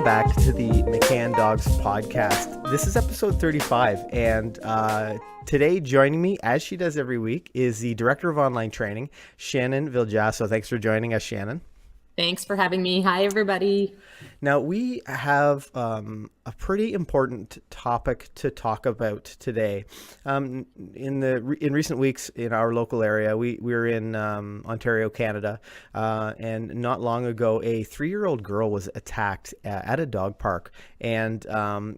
back to the McCann Dogs podcast. This is episode 35, and today joining me, as she does every week, is the Director of Online Training, Shannon Viljasso. Thanks for joining us, Shannon. Thanks for having me. Hi, everybody. Now, we have a pretty important topic to talk about today. In recent weeks in our local area, we were in Ontario, Canada, and not long ago, a 3-year-old girl was attacked at a dog park, and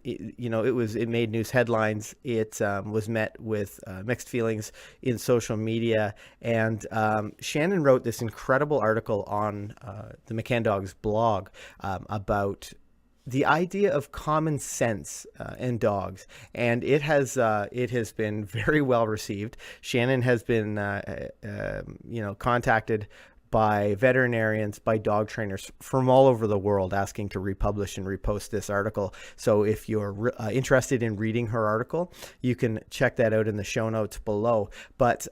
it made news headlines. It was met with mixed feelings in social media, and Shannon wrote this incredible article on the McCann Dogs blog about the idea of common sense in dogs, and it has been very well received. Shannon has been contacted by veterinarians, by dog trainers from all over the world asking to republish and repost this article. So if you're interested in reading her article, you can check that out in the show notes below. But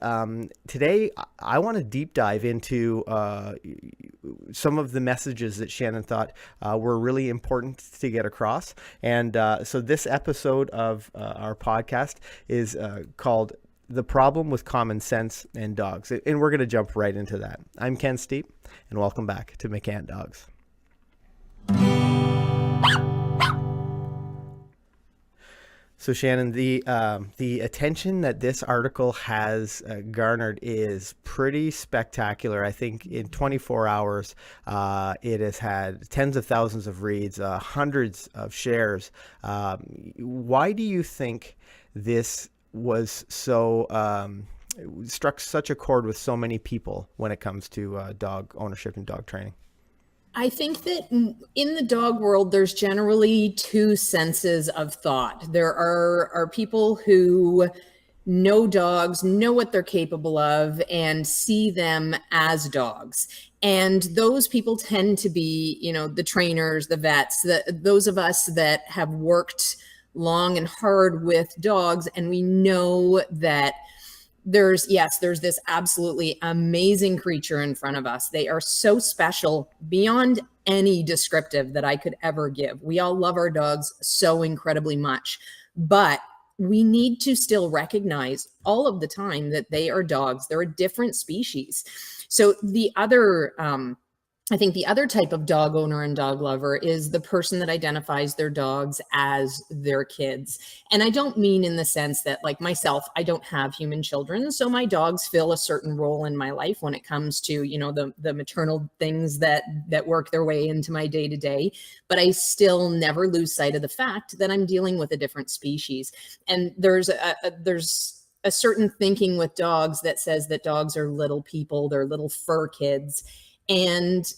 today I want to deep dive into some of the messages that Shannon thought were really important to get across. And so this episode of our podcast is called The Problem with Common Sense and Dogs. And we're going to jump right into that. I'm Ken Steep, and welcome back to McCann Dogs. So Shannon, the attention that this article has garnered is pretty spectacular. I think in 24 hours, it has had tens of thousands of reads, hundreds of shares. Why do you think this was so struck such a chord with so many people when it comes to dog ownership and dog training? I think that in the dog world, there's generally two senses of thought. There are people who know dogs, know what they're capable of, and see them as dogs. And those people tend to be, the trainers, the vets, those of us that have worked long and hard with dogs, and we know that there's this absolutely amazing creature in front of us. They are so special beyond any descriptive that I could ever give. We all love our dogs so incredibly much, but we need to still recognize all of the time that they are dogs. They're a different species. So I think the other type of dog owner and dog lover is the person that identifies their dogs as their kids. And I don't mean in the sense that, like myself, I don't have human children. So my dogs fill a certain role in my life when it comes to, the maternal things that work their way into my day to day. But I still never lose sight of the fact that I'm dealing with a different species. And there's a certain thinking with dogs that says that dogs are little people, they're little fur kids. And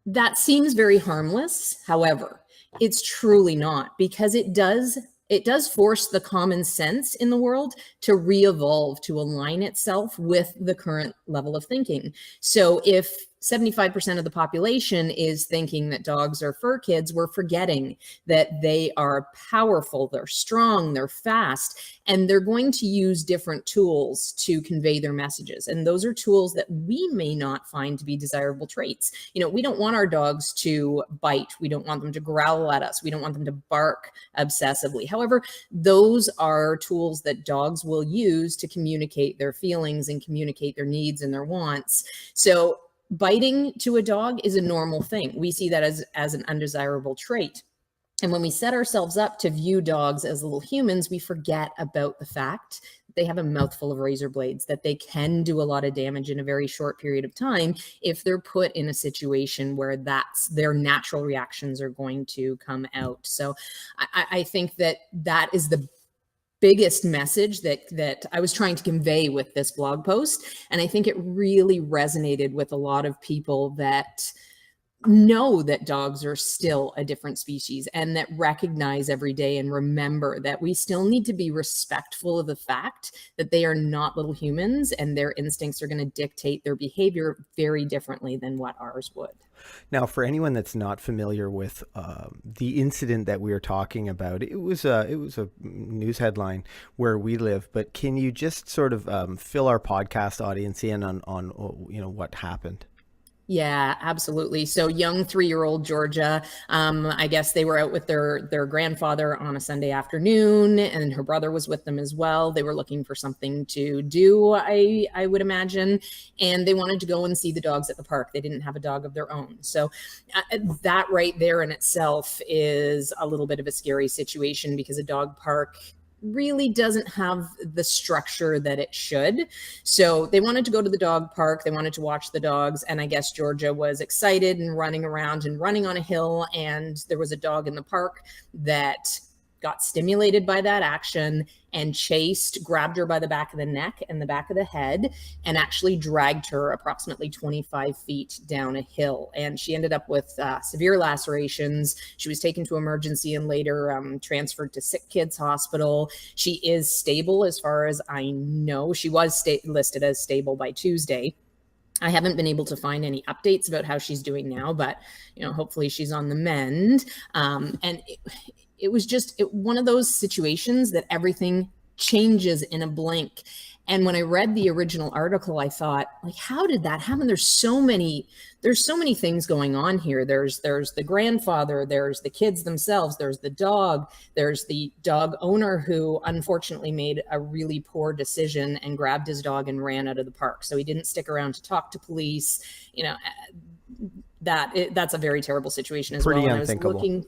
that seems very harmless. However, it's truly not, because it does force the common sense in the world to re-evolve, to align itself with the current level of thinking. So if 75% of the population is thinking that dogs are fur kids, we're forgetting that they are powerful, they're strong, they're fast, and they're going to use different tools to convey their messages. And those are tools that we may not find to be desirable traits. We don't want our dogs to bite. We don't want them to growl at us. We don't want them to bark obsessively. However, those are tools that dogs will use to communicate their feelings and communicate their needs and their wants. So biting to a dog is a normal thing. We see that as an undesirable trait. And when we set ourselves up to view dogs as little humans, we forget about the fact that they have a mouthful of razor blades, that they can do a lot of damage in a very short period of time if they're put in a situation where that's their natural reactions are going to come out. So I think that is the biggest message that I was trying to convey with this blog post. And I think it really resonated with a lot of people that know that dogs are still a different species, and that recognize every day and remember that we still need to be respectful of the fact that they are not little humans, and their instincts are going to dictate their behavior very differently than what ours would. Now, for anyone that's not familiar with the incident that we are talking about, it was a news headline where we live. But can you just sort of fill our podcast audience in on what happened? Yeah, absolutely. So young 3-year-old Georgia, I guess they were out with their grandfather on a Sunday afternoon, and her brother was with them as well. They were looking for something to do, I would imagine, and they wanted to go and see the dogs at the park. They didn't have a dog of their own. So that right there in itself is a little bit of a scary situation, because a dog park really doesn't have the structure that it should. So they wanted to go to the dog park. They wanted to watch the dogs. And I guess Georgia was excited and running around and running on a hill. And there was a dog in the park that got stimulated by that action and chased, grabbed her by the back of the neck and the back of the head, and actually dragged her approximately 25 feet down a hill. And she ended up with severe lacerations. She was taken to emergency and later transferred to Sick Kids Hospital. She is stable as far as I know. She was listed as stable by Tuesday. I haven't been able to find any updates about how she's doing now, but hopefully she's on the mend. And it was just one of those situations that everything changes in a blink. And when I read the original article, I thought, like, how did that happen? There's so many things going on here. There's the grandfather, there's the kids themselves, there's the dog, there's the dog owner who unfortunately made a really poor decision and grabbed his dog and ran out of the park. So he didn't stick around to talk to police. That's a very terrible situation as Pretty well. And unthinkable. I was looking.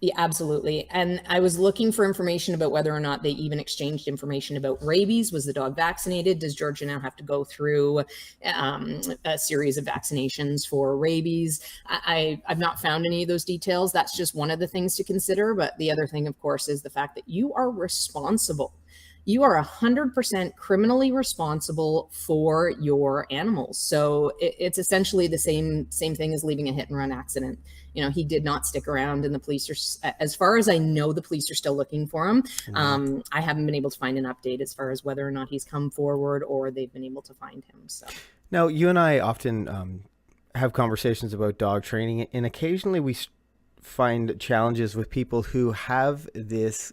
Yeah, absolutely. And I was looking for information about whether or not they even exchanged information about rabies. Was the dog vaccinated? Does Georgia now have to go through a series of vaccinations for rabies? I've not found any of those details. That's just one of the things to consider. But the other thing, of course, is the fact that you are responsible. You are 100% criminally responsible for your animals. So it's essentially the same thing as leaving a hit and run accident. He did not stick around, and the police are, as far as I know, the police are still looking for him. I haven't been able to find an update as far as whether or not he's come forward or they've been able to find him. So Now, you and I often have conversations about dog training, and occasionally we find challenges with people who have this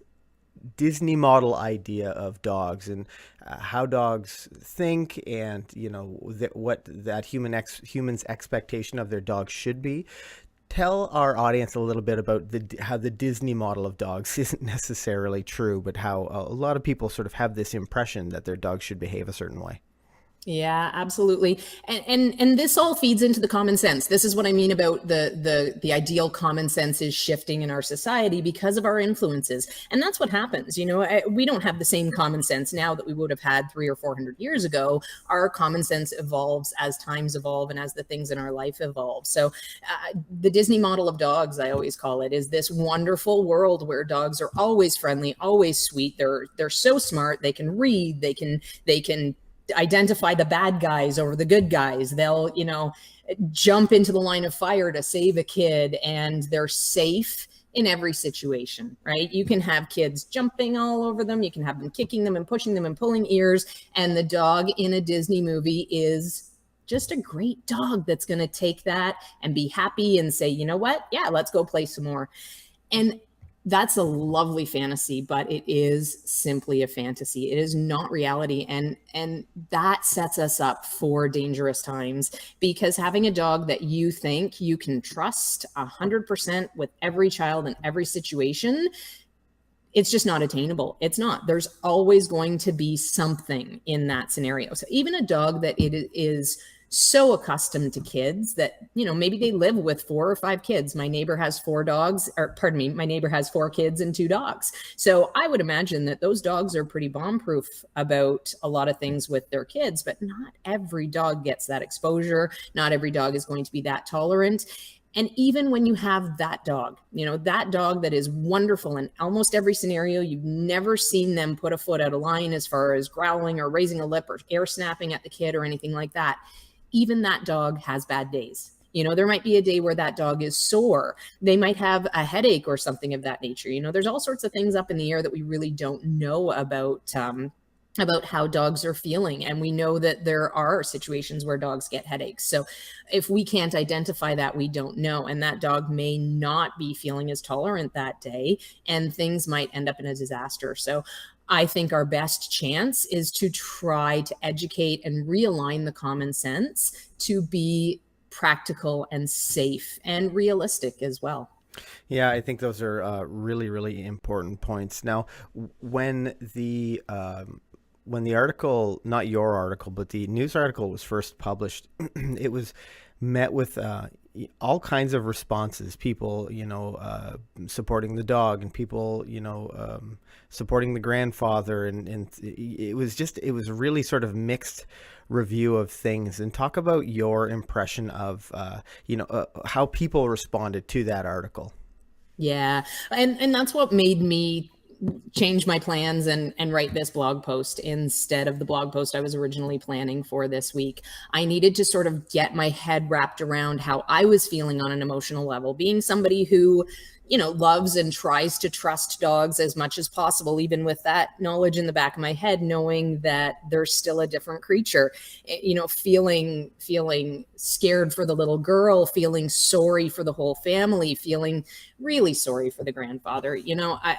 Disney model idea of dogs and how dogs think, and what that human's expectation of their dog should be. Tell our audience a little bit about how the Disney model of dogs isn't necessarily true, but how a lot of people sort of have this impression that their dog should behave a certain way. yeah, absolutely. And this all feeds into the common sense. This is what I mean about the ideal common sense is shifting in our society because of our influences. And that's what happens. We don't have the same common sense now that we would have had 300 or 400 years ago. Our common sense evolves as times evolve and as the things in our life evolve. So the Disney model of dogs, I always call it, is this wonderful world where dogs are always friendly, always sweet. They're so smart. They can read. They can identify the bad guys over the good guys. They'll, jump into the line of fire to save a kid, and they're safe in every situation, right? You can have kids jumping all over them. You can have them kicking them and pushing them and pulling ears. And the dog in a Disney movie is just a great dog that's going to take that and be happy and say, you know what? Yeah, let's go play some more. And that's a lovely fantasy, but it is simply a fantasy. It is not reality. And that sets us up for dangerous times, because having a dog that you think you can trust 100% with every child in every situation, it's just not attainable. It's not. There's always going to be something in that scenario. So even a dog that it is so accustomed to kids that, maybe they live with 4 or 5 kids. My neighbor has 4 dogs, or pardon me, my neighbor has 4 kids and 2 dogs. So I would imagine that those dogs are pretty bomb-proof about a lot of things with their kids, but not every dog gets that exposure. Not every dog is going to be that tolerant. And even when you have that dog that is wonderful in almost every scenario, you've never seen them put a foot out of line as far as growling or raising a lip or air snapping at the kid or anything like that. Even that dog has bad days. There might be a day where that dog is sore. They might have a headache or something of that nature. There's all sorts of things up in the air that we really don't know about how dogs are feeling. And we know that there are situations where dogs get headaches. So if we can't identify that, we don't know. And that dog may not be feeling as tolerant that day, and things might end up in a disaster. So I think our best chance is to try to educate and realign the common sense to be practical and safe and realistic as well. Yeah, I think those are really, really important points. Now, when the article, not your article, but the news article was first published, it was met with all kinds of responses. People, supporting the dog, and people, supporting the grandfather, and it was really sort of mixed review of things. And talk about your impression of, how people responded to that article. Yeah. And that's what made me change my plans and write this blog post instead of the blog post I was originally planning for this week. I needed to sort of get my head wrapped around how I was feeling on an emotional level, being somebody who, loves and tries to trust dogs as much as possible, even with that knowledge in the back of my head, knowing that they're still a different creature, feeling scared for the little girl, feeling sorry for the whole family, feeling really sorry for the grandfather.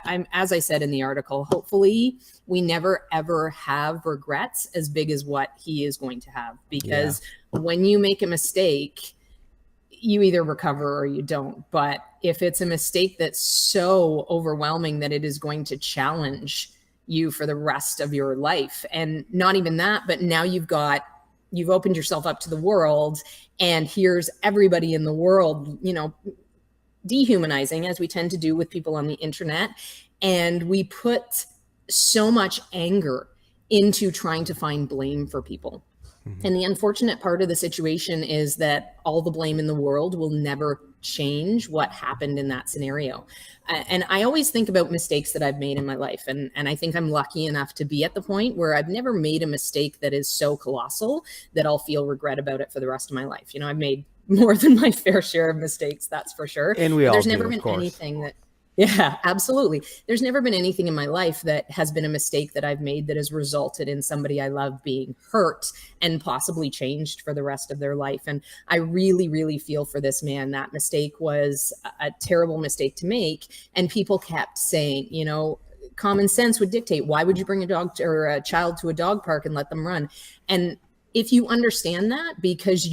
I'm, as I said in the article, hopefully we never ever have regrets as big as what he is going to have, because when you make a mistake, you either recover or you don't. But if it's a mistake that's so overwhelming that it is going to challenge you for the rest of your life, and not even that, but now you've opened yourself up to the world, and here's everybody in the world, dehumanizing, as we tend to do with people on the internet. And we put so much anger into trying to find blame for people. Mm-hmm. And the unfortunate part of the situation is that all the blame in the world will never change what happened in that scenario. And I always think about mistakes that I've made in my life. And I think I'm lucky enough to be at the point where I've never made a mistake that is so colossal that I'll feel regret about it for the rest of my life. I've made more than my fair share of mistakes, that's for sure. And we all There's do, never been anything that, yeah, absolutely. There's never been anything in my life that has been a mistake that I've made that has resulted in somebody I love being hurt and possibly changed for the rest of their life. And I really, really feel for this man. That mistake was a terrible mistake to make. And people kept saying, common sense would dictate, why would you bring a dog or a child to a dog park and let them run? And if you understand that, because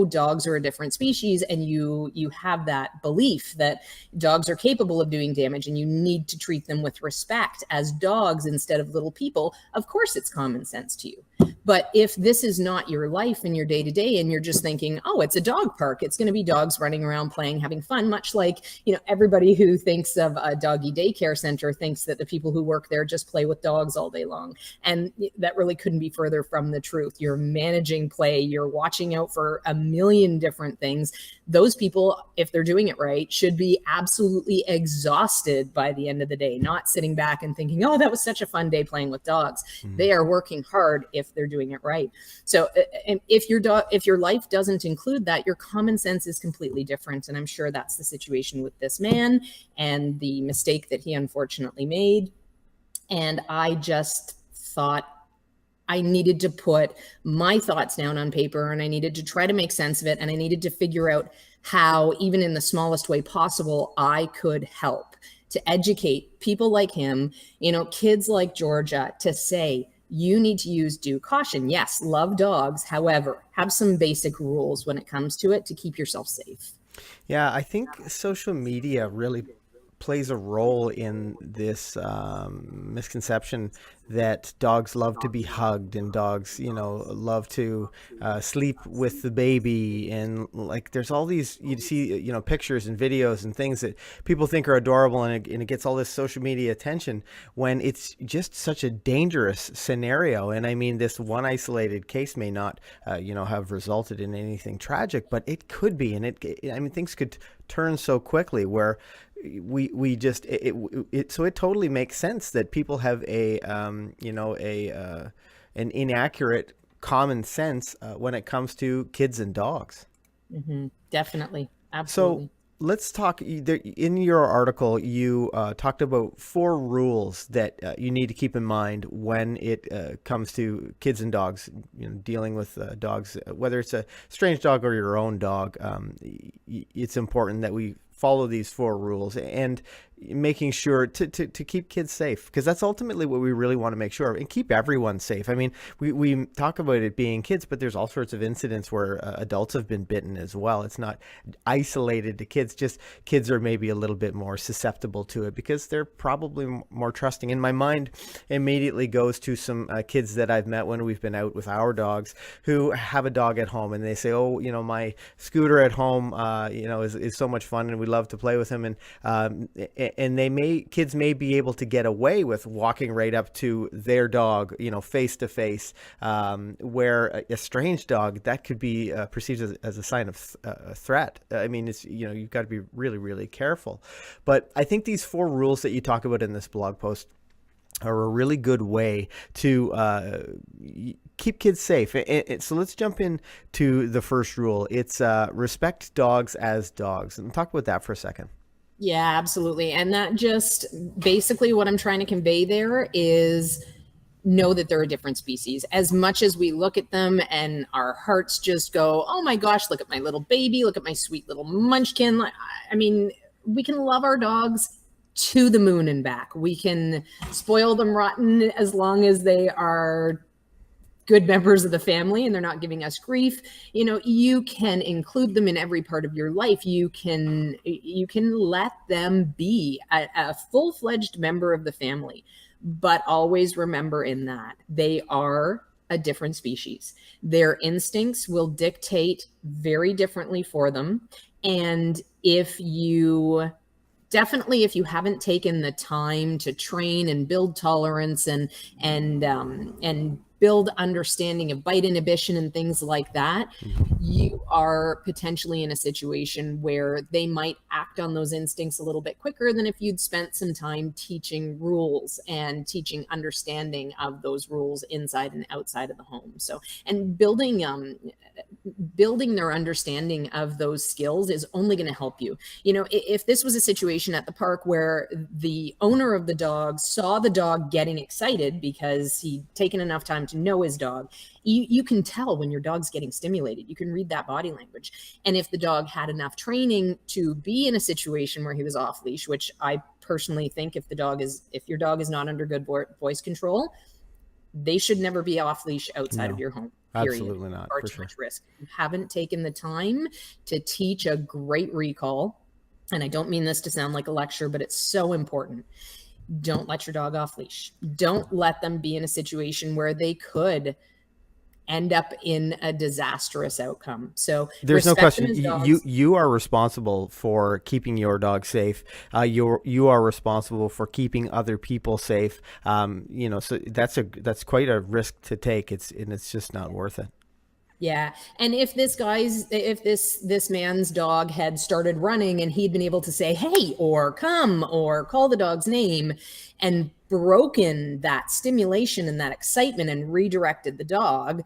dogs are a different species, and you have that belief that dogs are capable of doing damage and you need to treat them with respect as dogs instead of little people, of course it's common sense to you. But if this is not your life and your day to day, and you're just thinking, oh, it's a dog park, it's going to be dogs running around playing, having fun, much like, everybody who thinks of a doggy daycare center thinks that the people who work there just play with dogs all day long. And that really couldn't be further from the truth. You're managing play, you're watching out for a million different things. Those people, if they're doing it right, should be absolutely exhausted by the end of the day, not sitting back and thinking, oh, that was such a fun day playing with dogs. Mm-hmm. They are working hard if they're doing it right. So, and if your life doesn't include that, your common sense is completely different. And I'm sure that's the situation with this man and the mistake that he unfortunately made. And I just thought I needed to put my thoughts down on paper, and I needed to try to make sense of it. And I needed to figure out how, even in the smallest way possible, I could help to educate people like him, kids like Georgia, to say, you need to use due caution. Yes, love dogs. However, have some basic rules when it comes to it to keep yourself safe. Yeah, I think social media really plays a role in this misconception that dogs love to be hugged, and dogs, love to sleep with the baby. And like, there's all these, you see, pictures and videos and things that people think are adorable, and it gets all this social media attention when it's just such a dangerous scenario. And I mean, this one isolated case may not, have resulted in anything tragic, but it could be. And things could turn so quickly where we just so it totally makes sense that people have an inaccurate common sense when it comes to kids and dogs. Mm-hmm. Definitely, absolutely. So let's talk. In your article, you talked about 4 rules that you need to keep in mind when it comes to kids and dogs. Dealing with dogs, whether it's a strange dog or your own dog. It's important that we follow these 4 rules and making sure to keep kids safe, because that's ultimately what we really want to make sure of, and keep everyone safe. I mean, we talk about it being kids, but there's all sorts of incidents where adults have been bitten as well. It's not isolated to kids, just kids are maybe a little bit more susceptible to it because they're probably more trusting. In my mind immediately goes to some kids that I've met when we've been out with our dogs who have a dog at home, and they say, oh, my Scooter at home is so much fun and we love to play with him, and kids may be able to get away with walking right up to their dog, face to face, where a strange dog, that could be perceived as a sign of a threat. I mean, it's, you've got to be really, really careful. But I think these 4 rules that you talk about in this blog post are a really good way to keep kids safe. So let's jump into the first rule. It's respect dogs as dogs. And talk about that for a second. Yeah, absolutely. And that just basically what I'm trying to convey there is know that they're a different species. As much as we look at them and our hearts just go, oh my gosh, look at my little baby, look at my sweet little munchkin. I mean, we can love our dogs to the moon and back. We can spoil them rotten as long as they are good members of the family and they're not giving us grief. You can include them in every part of your life. You can let them be a full-fledged member of the family, but always remember in that they are a different species. Their instincts will dictate very differently for them. And if you haven't taken the time to train and build tolerance and build understanding of bite inhibition and things like that, you are potentially in a situation where they might act on those instincts a little bit quicker than if you'd spent some time teaching rules and teaching understanding of those rules inside and outside of the home. So, and building their understanding of those skills is only going to help you. If this was a situation at the park where the owner of the dog saw the dog getting excited because he'd taken enough time to know his dog, you can tell when your dog's getting stimulated. You can read that body language. And if the dog had enough training to be in a situation where he was off leash, which I personally think if your dog is not under good voice control, they should never be off leash outside of your home. Period. Absolutely not. Far too much risk. You haven't taken the time to teach a great recall. And I don't mean this to sound like a lecture, but it's so important. Don't let your dog off leash. Don't let them be in a situation where they could end up in a disastrous outcome. So there's no question. You are responsible for keeping your dog safe. You are responsible for keeping other people safe. So that's quite a risk to take. It's just not worth it. Yeah. And if this man's dog had started running and he'd been able to say, hey, or come, or call the dog's name and broken that stimulation and that excitement and redirected the dog,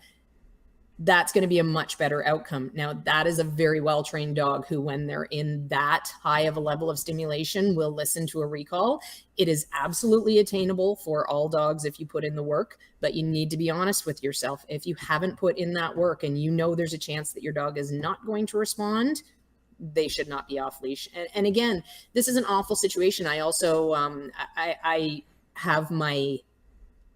that's going to be a much better outcome. Now, that is a very well-trained dog who, when they're in that high of a level of stimulation, will listen to a recall. It is absolutely attainable for all dogs if you put in the work, but you need to be honest with yourself. If you haven't put in that work and you know there's a chance that your dog is not going to respond, they should not be off leash. And again, this is an awful situation. I also, I have my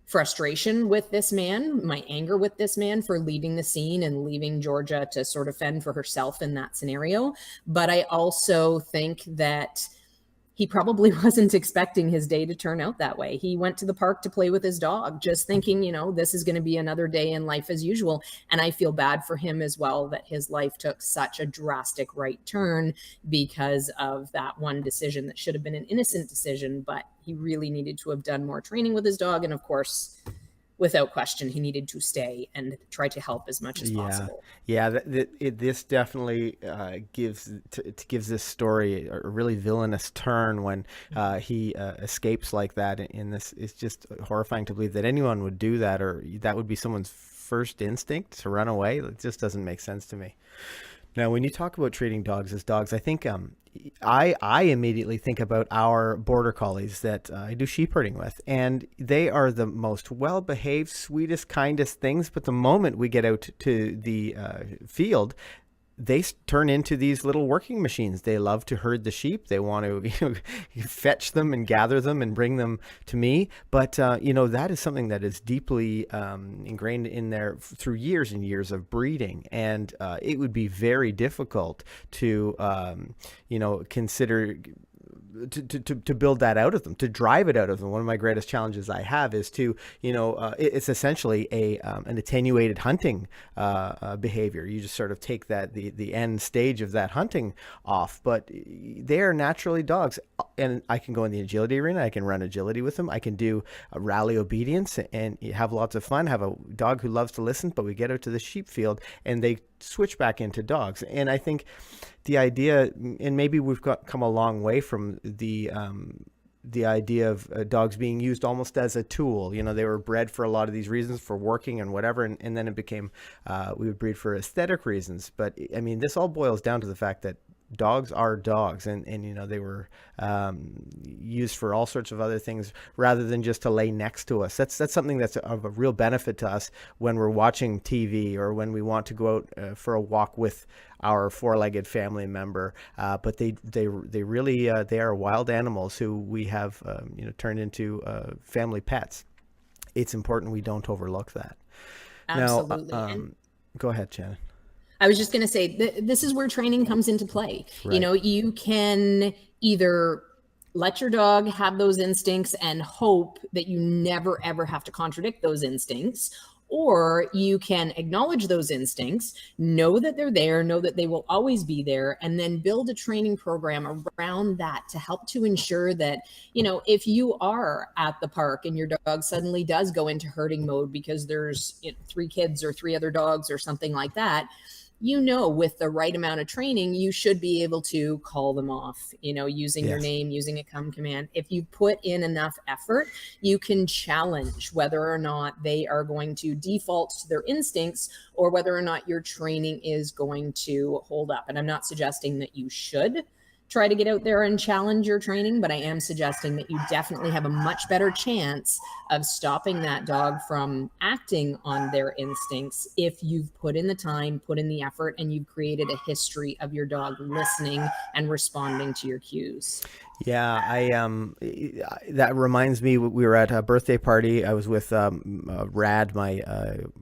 frustration with this man, my anger with this man for leaving the scene and leaving Georgia to sort of fend for herself in that scenario. But I also think that he probably wasn't expecting his day to turn out that way. He went to the park to play with his dog, just thinking, this is going to be another day in life as usual. And I feel bad for him as well, that his life took such a drastic right turn because of that one decision that should have been an innocent decision, but he really needed to have done more training with his dog. And of course, without question, he needed to stay and try to help as much as possible. Yeah, this definitely gives this story a really villainous turn when he escapes like that. And this is just horrifying to believe that anyone would do that, or that would be someone's first instinct to run away. It just doesn't make sense to me. Now, when you talk about treating dogs as dogs, I think I immediately think about our border collies that I do sheep herding with, and they are the most well-behaved, sweetest, kindest things. But the moment we get out to the field, they turn into these little working machines. They love to herd the sheep. They want to fetch them and gather them and bring them to me. But that is something that is deeply ingrained in there through years and years of breeding, and it would be very difficult to consider to build that out of them, to drive it out of them. One of my greatest challenges I have is to, it's essentially an attenuated hunting behavior. You just sort of take the end stage of that hunting off, but they are naturally dogs. And I can go in the agility arena. I can run agility with them. I can do rally obedience and have lots of fun. Have a dog who loves to listen, but we get out to the sheep field and they switch back into dogs. And I think the idea, and maybe we've come a long way from the idea of dogs being used almost as a tool. They were bred for a lot of these reasons, for working and whatever, and then it became we would breed for aesthetic reasons. But I mean, this all boils down to the fact that dogs are dogs, and they were used for all sorts of other things rather than just to lay next to us. That's something that's of a real benefit to us when we're watching TV or when we want to go out for a walk with our four-legged family member. But they really they are wild animals who we have turned into family pets. It's important we don't overlook that. Absolutely. Now, go ahead, Shannon. I was just going to say this is where training comes into play. Right. You can either let your dog have those instincts and hope that you never, ever have to contradict those instincts, or you can acknowledge those instincts, know that they're there, know that they will always be there, and then build a training program around that to help to ensure that, if you are at the park and your dog suddenly does go into herding mode because there's 3 kids or 3 other dogs or something like that, with the right amount of training, you should be able to call them off, using your name, using a come command. If you put in enough effort, you can challenge whether or not they are going to default to their instincts or whether or not your training is going to hold up. And I'm not suggesting that you should try to get out there and challenge your training, but I am suggesting that you definitely have a much better chance of stopping that dog from acting on their instincts if you've put in the time, put in the effort, and you've created a history of your dog listening and responding to your cues. Yeah, that reminds me, we were at a birthday party. I was with Rad, my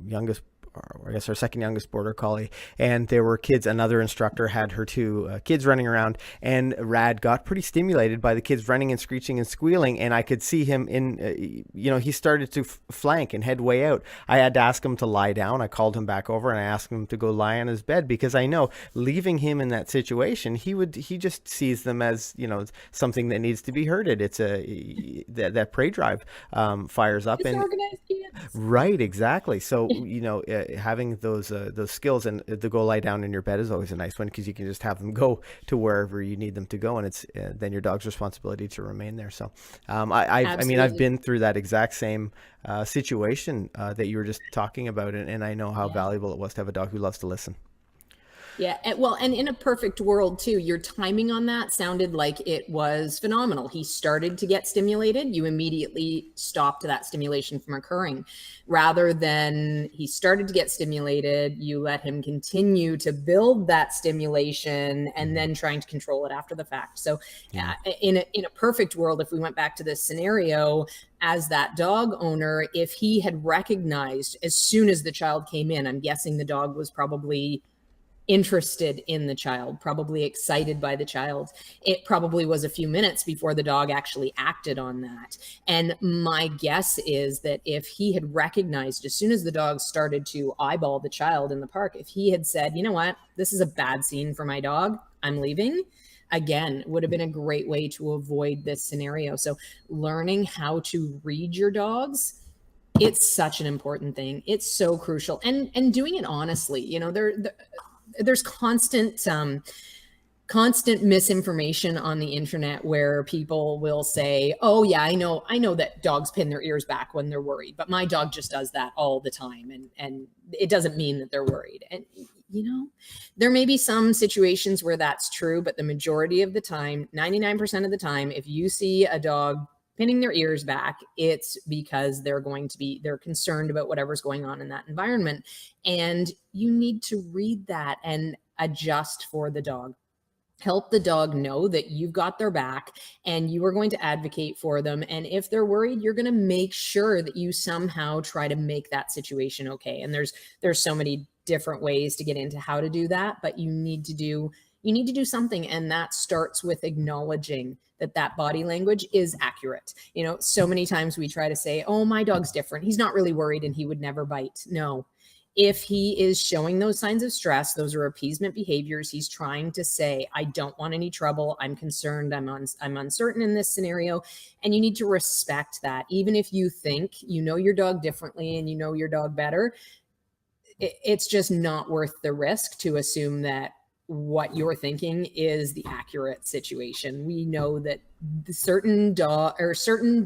youngest, or I guess our second youngest border collie, and there were kids. Another instructor had her 2 kids running around, and Rad got pretty stimulated by the kids running and screeching and squealing, and I could see him he started to flank and head way out. I had to ask him to lie down. I called him back over and I asked him to go lie on his bed, because I know leaving him in that situation, he just sees them as something that needs to be herded. It's that prey drive fires up. Disorganized kids. Right, exactly. So having those skills, and the go lie down in your bed is always a nice one, because you can just have them go to wherever you need them to go, and it's then your dog's responsibility to remain there. So I've been through that exact same situation that you were just talking about, and I know how valuable it was to have a dog who loves to listen. Yeah. And in a perfect world too, your timing on that sounded like it was phenomenal. He started to get stimulated. You immediately stopped that stimulation from occurring. Rather than he started to get stimulated, you let him continue to build that stimulation and then trying to control it after the fact. So in a perfect world, if we went back to this scenario, as that dog owner, if he had recognized as soon as the child came in, I'm guessing the dog was probably interested in the child, probably excited by the child. It probably was a few minutes before the dog actually acted on that. And my guess is that if he had recognized as soon as the dog started to eyeball the child in the park, if he had said, you know what, this is a bad scene for my dog, I'm leaving, again, would have been a great way to avoid this scenario. So learning how to read your dogs, it's such an important thing. It's so crucial. And doing it honestly, there's constant misinformation on the internet where people will say, oh yeah, I know that dogs pin their ears back when they're worried, but my dog just does that all the time. And it doesn't mean that they're worried. And there may be some situations where that's true, but the majority of the time, 99% of the time, if you see a dog pinning their ears back, it's because they're concerned about whatever's going on in that environment. And you need to read that. And adjust for the dog. Help the dog know that you've got their back and you are going to advocate for them. And if they're worried, you're going to make sure that you somehow try to make that situation okay. And there's so many different ways to get into how to do that, but you need to do something. And that starts with acknowledging that that body language is accurate. So many times we try to say, oh, my dog's different, he's not really worried and he would never bite. No, if he is showing those signs of stress, those are appeasement behaviors. He's trying to say, I don't want any trouble. I'm concerned. I'm uncertain in this scenario. And you need to respect that. Even if you think you know your dog differently and you know your dog better, it's just not worth the risk to assume that what you're thinking is the accurate situation. We know that certain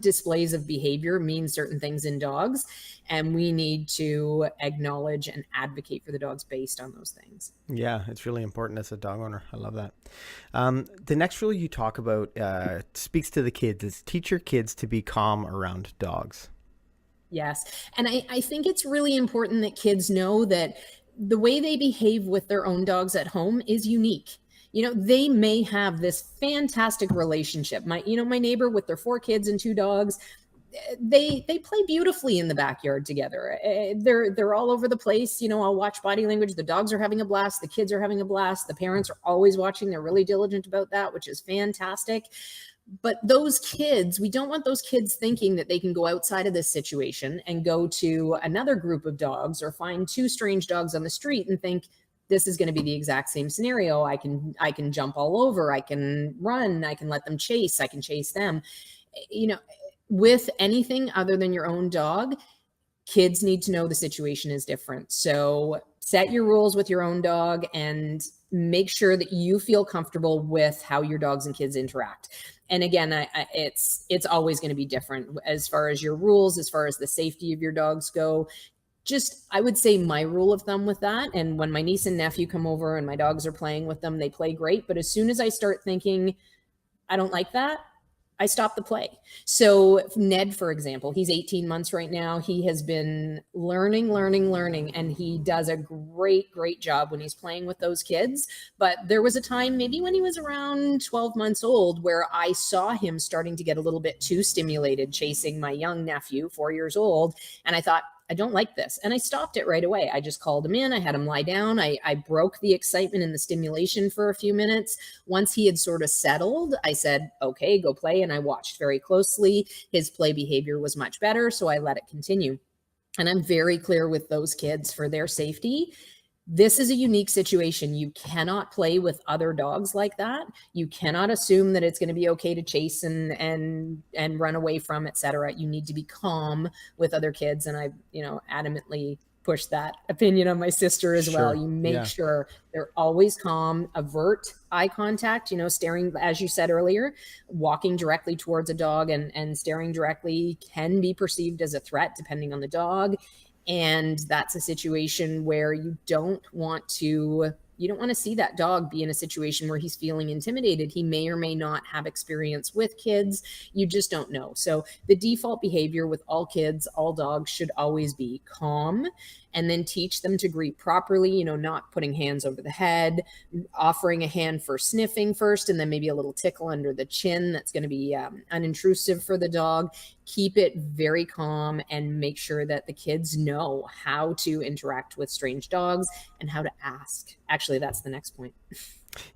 displays of behavior mean certain things in dogs, and we need to acknowledge and advocate for the dogs based on those things. Yeah, it's really important as a dog owner. I love that. The next rule you talk about speaks to the kids, is teach your kids to be calm around dogs. Yes. And I think it's really important that kids know that the way they behave with their own dogs at home is unique. They may have this fantastic relationship. My neighbor with their 4 kids and 2 dogs, they play beautifully in the backyard together. They're all over the place. I'll watch body language. The dogs are having a blast. The kids are having a blast. The parents are always watching. They're really diligent about that, which is fantastic. But those kids, we don't want those kids thinking that they can go outside of this situation and go to another group of dogs or find 2 strange dogs on the street and think this is going to be the exact same scenario. I can jump all over. I can run. I can let them chase. I can chase them. With anything other than your own dog, kids need to know the situation is different. So set your rules with your own dog and make sure that you feel comfortable with how your dogs and kids interact. And again, it's always going to be different as far as your rules, as far as the safety of your dogs go. Just, I would say my rule of thumb with that. And when my niece and nephew come over and my dogs are playing with them, they play great. But as soon as I start thinking, I don't like that, I stop the play. So Ned, for example, he's 18 months right now. He has been learning, and he does a great job when he's playing with those kids. But there was a time, maybe when he was around 12 months old, where I saw him starting to get a little bit too stimulated, chasing my young nephew, 4 years old. And I thought, I don't like this. And I stopped it right away. I just called him in. I had him lie down. I broke the excitement and the stimulation for a few minutes. Once he had sort of settled, I said, okay, go play. And I watched very closely. His play behavior was much better, so I let it continue. And I'm very clear with those kids for their safety. This is a unique situation. You cannot play with other dogs like that. You cannot assume that it's going to be okay to chase and run away from, etc. You need to be calm with other kids. And I, adamantly push that opinion on my sister as well. You make sure they're always calm, avert eye contact, staring, as you said earlier, walking directly towards a dog and staring directly can be perceived as a threat depending on the dog. And that's a situation where you don't want to see that dog be in a situation where he's feeling intimidated. He may or may not have experience with kids. You just don't know. So the default behavior with all kids, all dogs, should always be calm, and then teach them to greet properly, not putting hands over the head, offering a hand for sniffing first, and then maybe a little tickle under the chin. That's going to be unintrusive for the dog. Keep it very calm and make sure that the kids know how to interact with strange dogs and how to ask. Actually, that's the next point.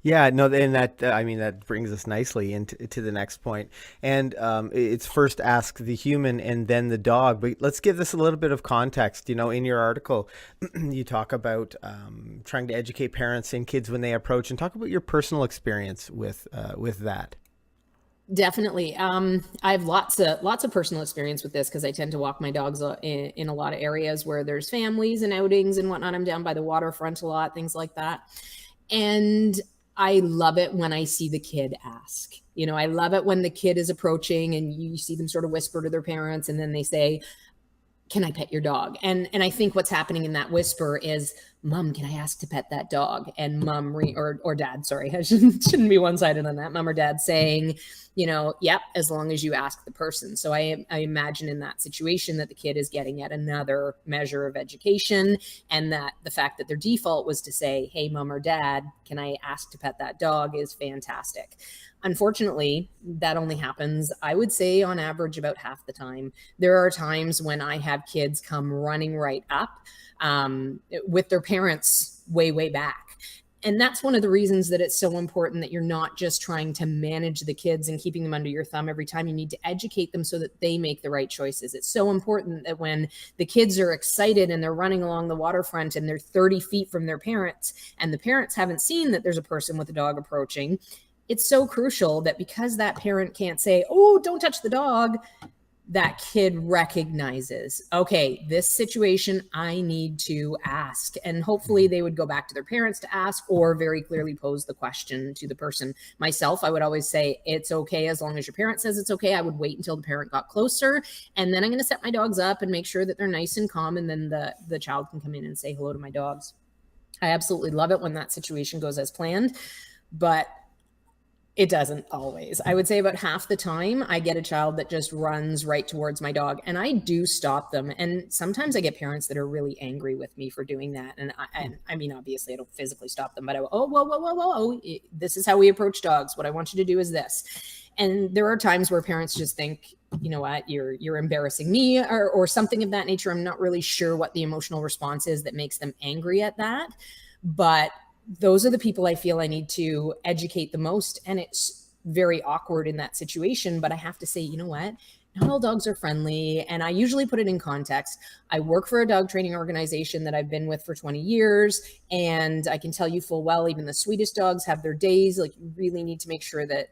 Yeah, no, and that brings us nicely into the next point. And it's first ask the human and then the dog. But let's give this a little bit of context. In your article, you talk about trying to educate parents and kids when they approach, and talk about your personal experience with that. Definitely. I have lots of personal experience with this because I tend to walk my dogs in a lot of areas where there's families and outings and whatnot. I'm down by the waterfront a lot, things like that. And I love it when I see the kid ask. I love it when the kid is approaching and you see them sort of whisper to their parents and then they say, can I pet your dog? And I think what's happening in that whisper is Mom, can I ask to pet that dog? And mom or dad, sorry, I shouldn't be one-sided on that. Mom or dad saying, yep, as long as you ask the person. So I imagine in that situation that the kid is getting yet another measure of education, and that the fact that their default was to say, hey, mom or dad, can I ask to pet that dog, is fantastic. Unfortunately, that only happens, I would say, on average about half the time. There are times when I have kids come running right up with their parents way back. And that's one of the reasons that it's so important that you're not just trying to manage the kids and keeping them under your thumb every time. You need to educate them so that they make the right choices. It's so important that when the kids are excited and they're running along the waterfront and they're 30 feet from their parents, and the parents haven't seen that there's a person with a dog approaching, it's so crucial that because that parent can't say, oh, don't touch the dog, that kid recognizes, okay, this situation, I need to ask. And hopefully they would go back to their parents to ask, or very clearly pose the question to the person. Myself, I would always say, it's okay as long as your parent says it's okay. I would wait until the parent got closer, and then I'm going to set my dogs up and make sure that they're nice and calm, and then the child can come in and say hello to my dogs. I absolutely love it when that situation goes as planned, but it doesn't always. I would say about half the time I get a child that just runs right towards my dog, and I do stop them. And sometimes I get parents that are really angry with me for doing that. And I mean, obviously I don't physically stop them, but whoa, this is how we approach dogs. What I want you to do is this. And there are times where parents just think, you know what, you're embarrassing me, or something of that nature. I'm not really sure what the emotional response is that makes them angry at that. But those are the people I feel I need to educate the most. And it's very awkward in that situation, but I have to say, you know what? Not all dogs are friendly. And I usually put it in context. I work for a dog training organization that I've been with for 20 years. And I can tell you full well, even the sweetest dogs have their days. Like, you really need to make sure that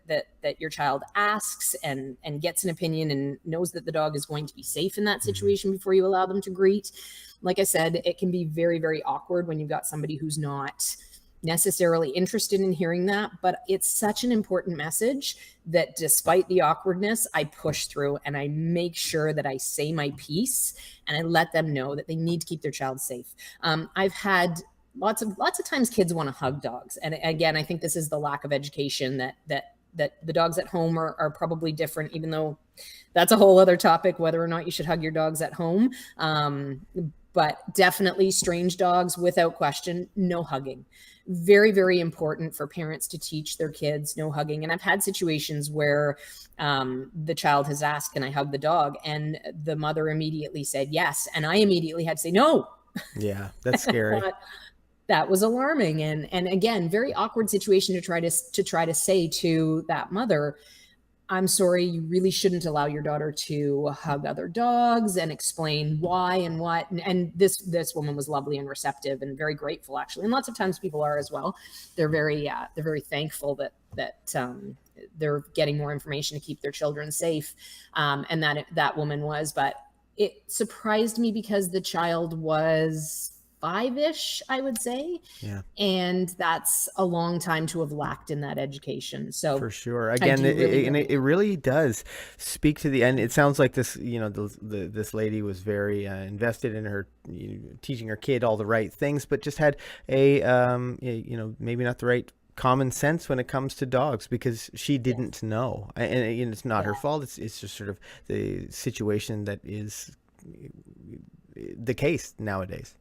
your child asks and gets an opinion and knows that the dog is going to be safe in that situation before you allow them to greet. Like I said, it can be very, very awkward when you've got somebody who's not necessarily interested in hearing that, but it's such an important message that despite the awkwardness, I push through and I make sure that I say my piece, and I let them know that they need to keep their child safe. I've had lots of times kids want to hug dogs, and again, I think this is the lack of education that the dogs at home are probably different, even though that's a whole other topic, whether or not you should hug your dogs at home. But definitely strange dogs, without question, no hugging. Very, very important for parents to teach their kids no hugging. And I've had situations where the child has asked, can I hug the dog? And the mother immediately said yes. And I immediately had to say no. Yeah, that's scary. That was alarming. And again, very awkward situation to try to say to that mother, I'm sorry, you really shouldn't allow your daughter to hug other dogs, and explain why and what. And this woman was lovely and receptive and very grateful, actually. And lots of times people are as well. They're very thankful that they're getting more information to keep their children safe. And that woman was, but it surprised me because the child was 5-ish, I would say. Yeah. And that's a long time to have lacked in that education. So for sure. Again, it really does speak to the end. It sounds like this, this lady was very invested in her, teaching her kid all the right things, but just had a, maybe not the right common sense when it comes to dogs, because she didn't know. And it's not her fault. It's just sort of the situation that is the case nowadays.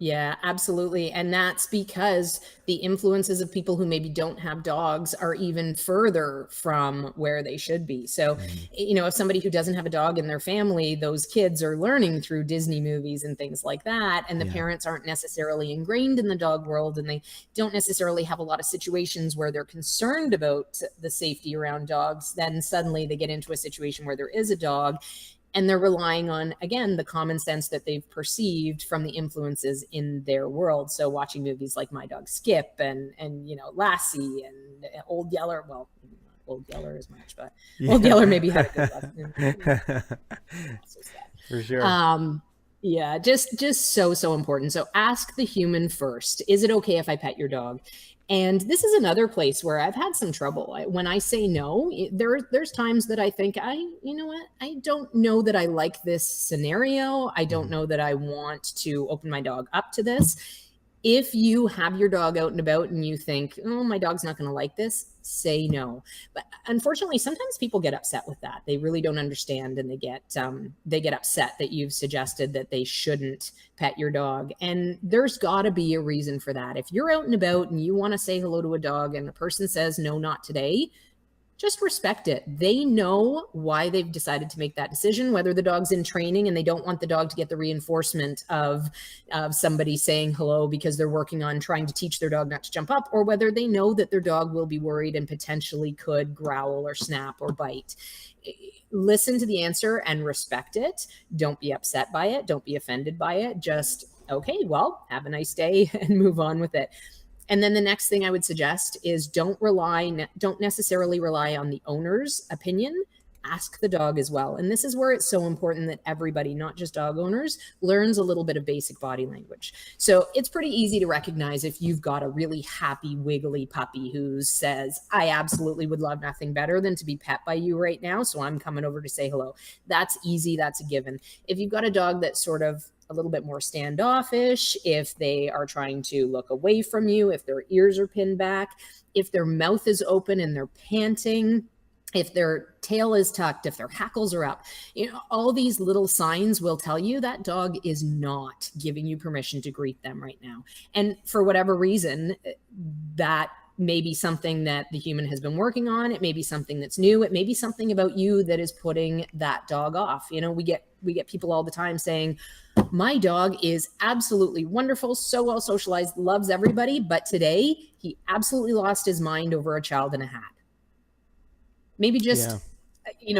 Yeah, absolutely. And that's because the influences of people who maybe don't have dogs are even further from where they should be. So, if somebody who doesn't have a dog in their family, those kids are learning through Disney movies and things like that. And the parents aren't necessarily ingrained in the dog world, and they don't necessarily have a lot of situations where they're concerned about the safety around dogs. Then suddenly they get into a situation where there is a dog, and they're relying on, again, the common sense that they've perceived from the influences in their world. So watching movies like My Dog Skip and Lassie and Old Yeller. Well, not Old Yeller as much, but Old Yeller maybe had a good lesson. For sure. Yeah, just so important. So ask the human first. Is it okay if I pet your dog? And this is another place where I've had some trouble. When I say no, there's times that I think, I don't know that I like this scenario. I don't know that I want to open my dog up to this. If you have your dog out and about and you think, oh, my dog's not going to like this, say no. But unfortunately, sometimes people get upset with that. They really don't understand, and they get upset that you've suggested that they shouldn't pet your dog. And there's got to be a reason for that. If you're out and about and you want to say hello to a dog and a person says no, not today, just respect it. They know why they've decided to make that decision, whether the dog's in training and they don't want the dog to get the reinforcement of somebody saying hello because they're working on trying to teach their dog not to jump up, or whether they know that their dog will be worried and potentially could growl or snap or bite. Listen to the answer and respect it. Don't be upset by it. Don't be offended by it. Just, okay, well, have a nice day and move on with it. And then the next thing I would suggest is don't necessarily rely on the owner's opinion. Ask the dog as well. And this is where it's so important that everybody, not just dog owners, learns a little bit of basic body language. So it's pretty easy to recognize if you've got a really happy, wiggly puppy who says, I absolutely would love nothing better than to be pet by you right now, so I'm coming over to say hello. That's easy. That's a given. If you've got a dog that's sort of a little bit more standoffish, if they are trying to look away from you, if their ears are pinned back, if their mouth is open and they're panting, if their tail is tucked, if their hackles are up, all these little signs will tell you that dog is not giving you permission to greet them right now. And for whatever reason, that may be something that the human has been working on. It may be something that's new. It may be something about you that is putting that dog off. We get people all the time saying, my dog is absolutely wonderful, so well socialized, loves everybody, but today he absolutely lost his mind over a child in a hat. Maybe just,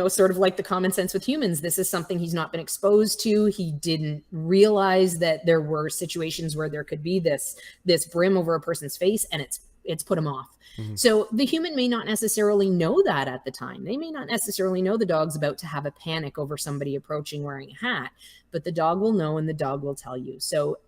sort of like the common sense with humans. This is something he's not been exposed to. He didn't realize that there were situations where there could be this brim over a person's face, and it's put him off. Mm-hmm. So the human may not necessarily know that at the time. They may not necessarily know the dog's about to have a panic over somebody approaching wearing a hat, but the dog will know and the dog will tell you. So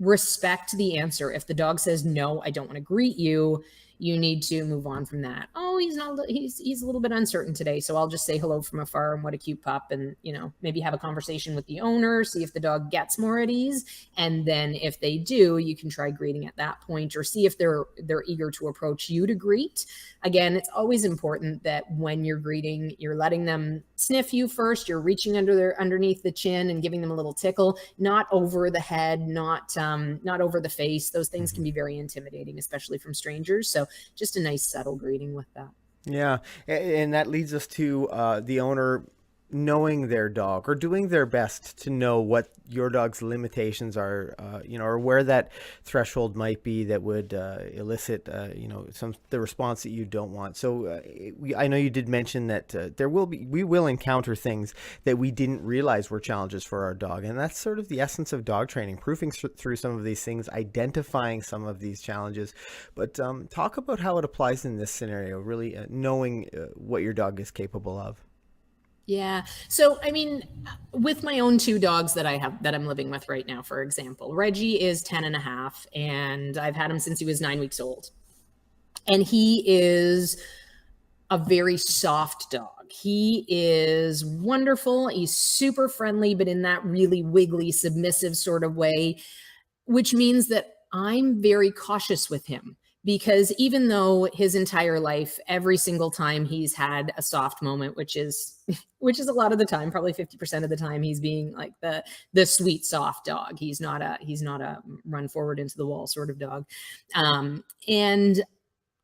respect the answer. If the dog says, no, I don't want to greet you, you need to move on from that. Oh, he's a little bit uncertain today, so I'll just say hello from afar and what a cute pup, and maybe have a conversation with the owner, see if the dog gets more at ease, and then if they do, you can try greeting at that point, or see if they're eager to approach you to greet. Again, it's always important that when you're greeting, you're letting them sniff you first. You're reaching underneath the chin and giving them a little tickle, not over the head, not over the face. Those things can be very intimidating, especially from strangers. So just a nice subtle greeting with that. Yeah, and that leads us to the owner knowing their dog, or doing their best to know what your dog's limitations are, or where that threshold might be that would elicit, the response that you don't want. So I know you did mention that we will encounter things that we didn't realize were challenges for our dog. And that's sort of the essence of dog training, proofing through some of these things, identifying some of these challenges. But talk about how it applies in this scenario, really knowing what your dog is capable of. Yeah. So, with my own two dogs that I'm living with right now, for example, Reggie is 10 and a half, and I've had him since he was 9 weeks old. And he is a very soft dog. He is wonderful. He's super friendly, but in that really wiggly, submissive sort of way, which means that I'm very cautious with him. Because even though his entire life, every single time he's had a soft moment, which is a lot of the time, probably 50% of the time, he's being like the sweet, soft dog. He's not a run forward into the wall sort of dog. And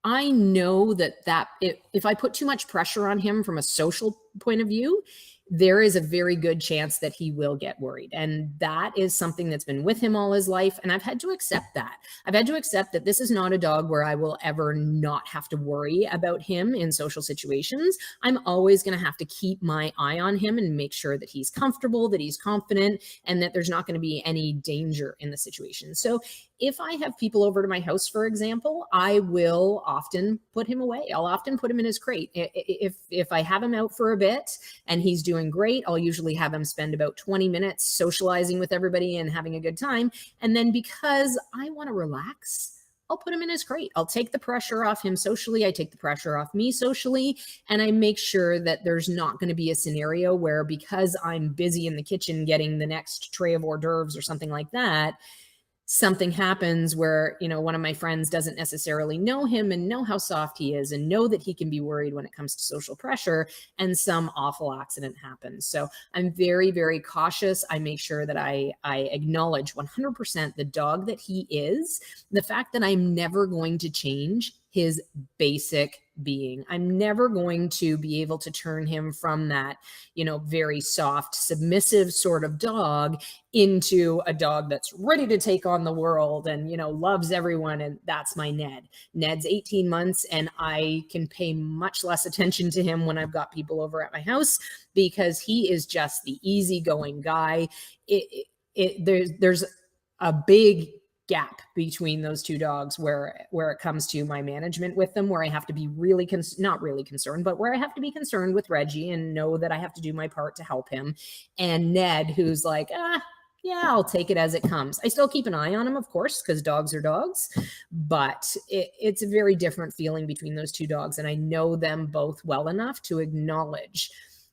I know that if I put too much pressure on him from a social point of view, there is a very good chance that he will get worried. And that is something that's been with him all his life. And I've had to accept that. I've had to accept that this is not a dog where I will ever not have to worry about him in social situations. I'm always going to have to keep my eye on him and make sure that he's comfortable, that he's confident, and that there's not going to be any danger in the situation. So if I have people over to my house, for example, I will often put him away. I'll often put him in his crate. If I have him out for a bit and he's doing great, I'll usually have him spend about 20 minutes socializing with everybody and having a good time. And then because I want to relax, I'll put him in his crate. I'll take the pressure off him socially. I take the pressure off me socially. And I make sure that there's not going to be a scenario where, because I'm busy in the kitchen getting the next tray of hors d'oeuvres or something like that, something happens where, one of my friends doesn't necessarily know him and know how soft he is and know that he can be worried when it comes to social pressure, and some awful accident happens. So I'm very, very cautious. I make sure that I acknowledge 100% the dog that he is, the fact that I'm never going to change his basic being. I'm never going to be able to turn him from that, very soft, submissive sort of dog into a dog that's ready to take on the world and, loves everyone. And that's my Ned. Ned's 18 months, and I can pay much less attention to him when I've got people over at my house, because he is just the easygoing guy. There's a big gap between those two dogs where it comes to my management with them, where I have to be really not really concerned, but where I have to be concerned with Reggie and know that I have to do my part to help him. And Ned, who's like, yeah, I'll take it as it comes. I still keep an eye on him, of course, because dogs are dogs, but it's a very different feeling between those two dogs. And I know them both well enough to acknowledge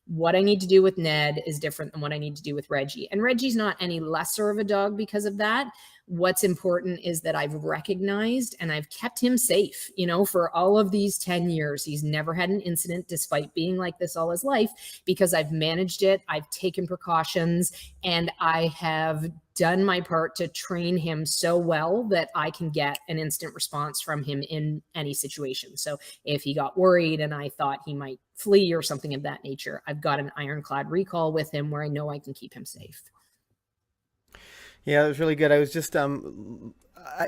what I need to do with Ned is different than what I need to do with Reggie. And Reggie's not any lesser of a dog because of that. What's important is that I've recognized and I've kept him safe, for all of these 10 years. He's never had an incident despite being like this all his life, because I've managed it. I've taken precautions, and I have done my part to train him so well that I can get an instant response from him in any situation. So if he got worried and I thought he might flee or something of that nature, I've got an ironclad recall with him where I know I can keep him safe. Yeah, it was really good. I was just,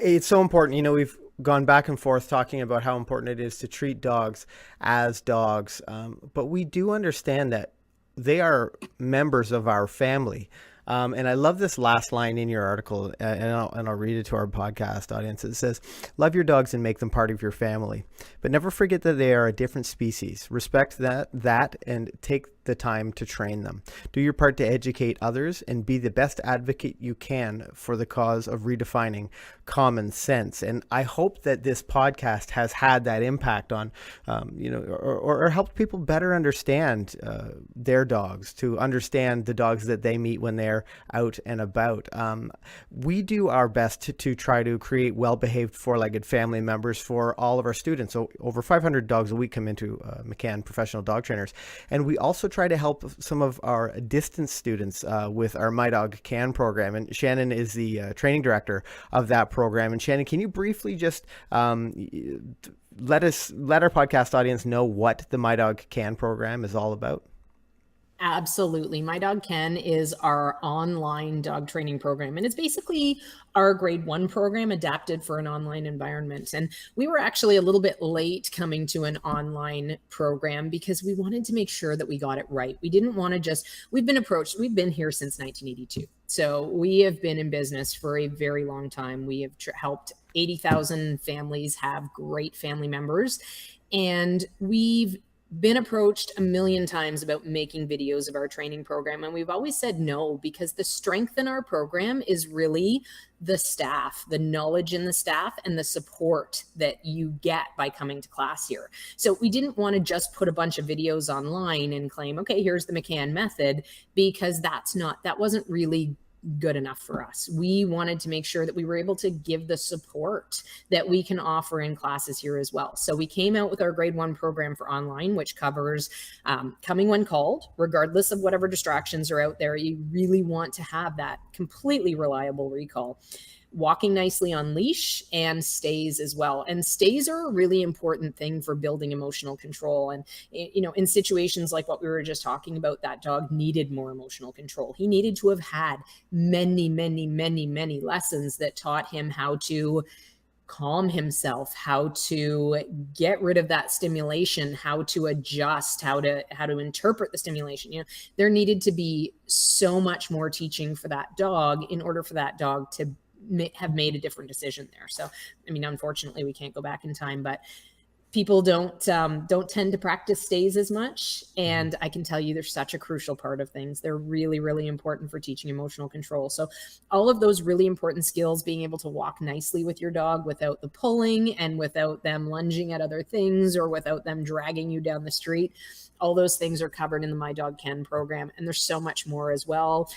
it's so important. We've gone back and forth talking about how important it is to treat dogs as dogs. But we do understand that they are members of our family. And I love this last line in your article, and I'll read it to our podcast audience. It says, "Love your dogs and make them part of your family, but never forget that they are a different species. Respect that, and take the time to train them. Do your part to educate others and be the best advocate you can for the cause of redefining common sense." And I hope that this podcast has had that impact on, or helped people better understand their dogs, to understand the dogs that they meet when they're out and about. We do our best to try to create well-behaved four-legged family members for all of our students. So over 500 dogs a week come into McCann Professional Dog Trainers. And we also try to help some of our distance students with our My Dog Can program. And Shannon is the training director of that program. And Shannon, can you briefly just let our podcast audience know what the My Dog Can program is all about? Absolutely. My Dog Ken is our online dog training program, and it's basically our grade 1 program adapted for an online environment. And we were actually a little bit late coming to an online program because we wanted to make sure that we got it right. We didn't want to we've been here since 1982. So we have been in business for a very long time. We have helped 80,000 families have great family members, and we've been approached a million times about making videos of our training program. And we've always said no, because the strength in our program is really the staff, the knowledge in the staff, and the support that you get by coming to class here. So we didn't want to just put a bunch of videos online and claim, okay, here's the McCann method, because that wasn't really good enough for us. We wanted to make sure that we were able to give the support that we can offer in classes here as well. So we came out with our grade 1 program for online, which covers coming when called, regardless of whatever distractions are out there. You really want to have that completely reliable recall. Walking nicely on leash, and stays as well. And stays are a really important thing for building emotional control. And, in situations like what we were just talking about, that dog needed more emotional control. He needed to have had many, many, many, many lessons that taught him how to calm himself, how to get rid of that stimulation, how to adjust, how to interpret the stimulation. There needed to be so much more teaching for that dog in order for that dog to have made a different decision there. So, unfortunately we can't go back in time, but People don't tend to practice stays as much, and I can tell you they're such a crucial part of things. They're really, really important for teaching emotional control. So all of those really important skills, being able to walk nicely with your dog without the pulling and without them lunging at other things or without them dragging you down the street, all those things are covered in the My Dog Can program. And there's so much more as well.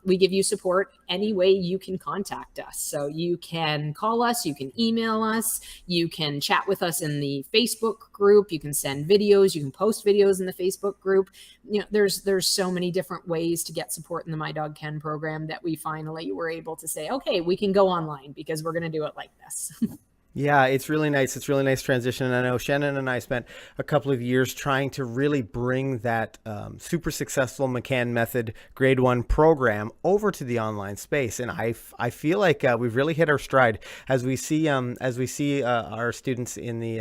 We give you support any way you can contact us. So you can call us, you can email us, you can chat with us in the Facebook group, you can send videos, you can post videos in the Facebook group. You know, there's so many different ways to get support in the My Dog Can program that we finally were able to say, okay, we can go online because we're going to do it like this. Yeah, it's really nice. It's a really nice transition. And I know Shannon and I spent a couple of years trying to really bring that super successful McCann Method Grade 1 program over to the online space. And I feel like we've really hit our stride as we see our students in the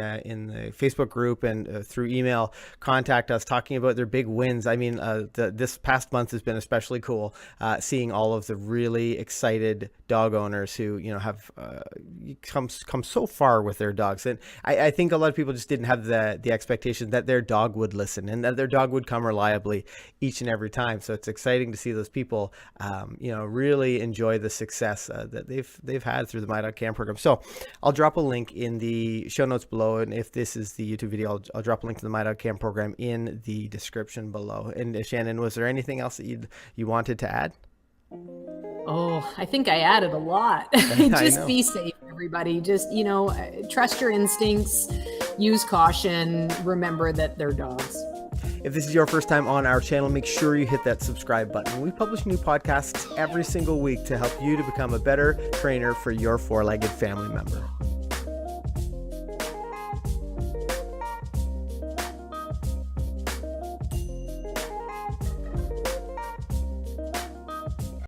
Facebook group and through email contact us talking about their big wins. I mean, this past month has been especially cool seeing all of the really excited dog owners who have come so far with their dogs. And I think a lot of people just didn't have the expectation that their dog would listen and that their dog would come reliably each and every time. So it's exciting to see those people, really enjoy the success that they've had through the My Dog Can program. So I'll drop a link in the show notes below. And if this is the YouTube video, I'll drop a link to the My Dog Can program in the description below. And Shannon, was there anything else that you wanted to add? Oh, I think I added a lot. Just be safe, everybody. Just, trust your instincts, use caution, remember that they're dogs. If this is your first time on our channel, make sure you hit that subscribe button. We publish new podcasts every single week to help you to become a better trainer for your four-legged family member.